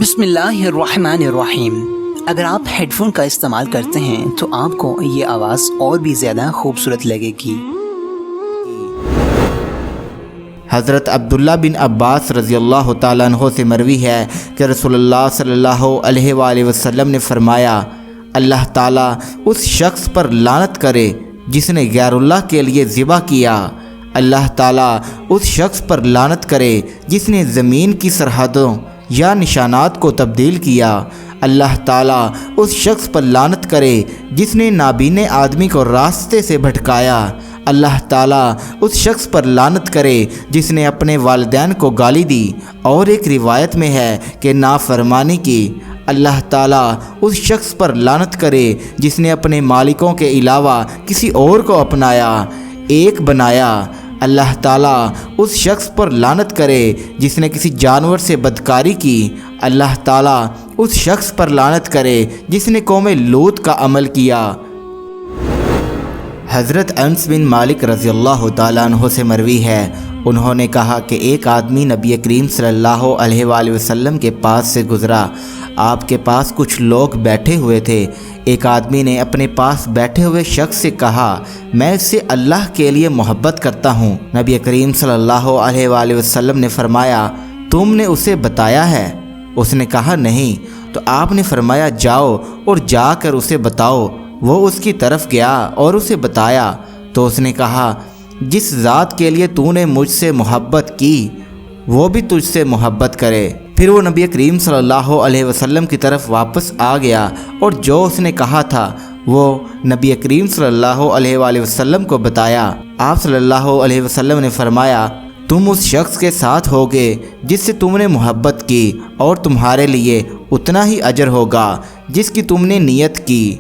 بسم اللہ الرحمن الرحیم۔ اگر آپ ہیڈ فون کا استعمال کرتے ہیں تو آپ کو یہ آواز اور بھی زیادہ خوبصورت لگے گی۔ حضرت عبداللہ بن عباس رضی اللہ تعالیٰ عنہ سے مروی ہے کہ رسول اللہ صلی اللہ علیہ وآلہ وسلم نے فرمایا، اللہ تعالیٰ اس شخص پر لعنت کرے جس نے غیر اللہ کے لیے ذبح کیا۔ اللہ تعالیٰ اس شخص پر لعنت کرے جس نے زمین کی سرحدوں یا نشانات کو تبدیل کیا۔ اللہ تعالیٰ اس شخص پر لعنت کرے جس نے نابینے آدمی کو راستے سے بھٹکایا۔ اللہ تعالیٰ اس شخص پر لعنت کرے جس نے اپنے والدین کو گالی دی، اور ایک روایت میں ہے کہ نافرمانی کی۔ اللہ تعالیٰ اس شخص پر لعنت کرے جس نے اپنے مالکوں کے علاوہ کسی اور کو اپنایا، ایک بنایا۔ اللہ تعالیٰ اس شخص پر لعنت کرے جس نے کسی جانور سے بدکاری کی۔ اللہ تعالیٰ اس شخص پر لعنت کرے جس نے قوم لوط کا عمل کیا۔ حضرت انس بن مالک رضی اللہ تعالیٰ عنہ سے مروی ہے، انہوں نے کہا کہ ایک آدمی نبی کریم صلی اللہ علیہ وآلہ وسلم کے پاس سے گزرا۔ آپ کے پاس کچھ لوگ بیٹھے ہوئے تھے۔ ایک آدمی نے اپنے پاس بیٹھے ہوئے شخص سے کہا، میں اس سے اللہ کے لیے محبت کرتا ہوں۔ نبی کریم صلی اللہ علیہ وآلہ وسلم نے فرمایا، تم نے اسے بتایا ہے؟ اس نے کہا نہیں۔ تو آپ نے فرمایا، جاؤ اور جا کر اسے بتاؤ۔ وہ اس کی طرف گیا اور اسے بتایا تو اس نے کہا، جس ذات کے لیے تو نے مجھ سے محبت کی وہ بھی تجھ سے محبت کرے۔ پھر وہ نبی کریم صلی اللہ علیہ وسلم کی طرف واپس آ گیا اور جو اس نے کہا تھا وہ نبی کریم صلی اللہ علیہ وآلہ وسلم کو بتایا۔ آپ صلی اللہ علیہ وسلم نے فرمایا، تم اس شخص کے ساتھ ہوگے جس سے تم نے محبت کی، اور تمہارے لیے اتنا ہی اجر ہوگا جس کی تم نے نیت کی۔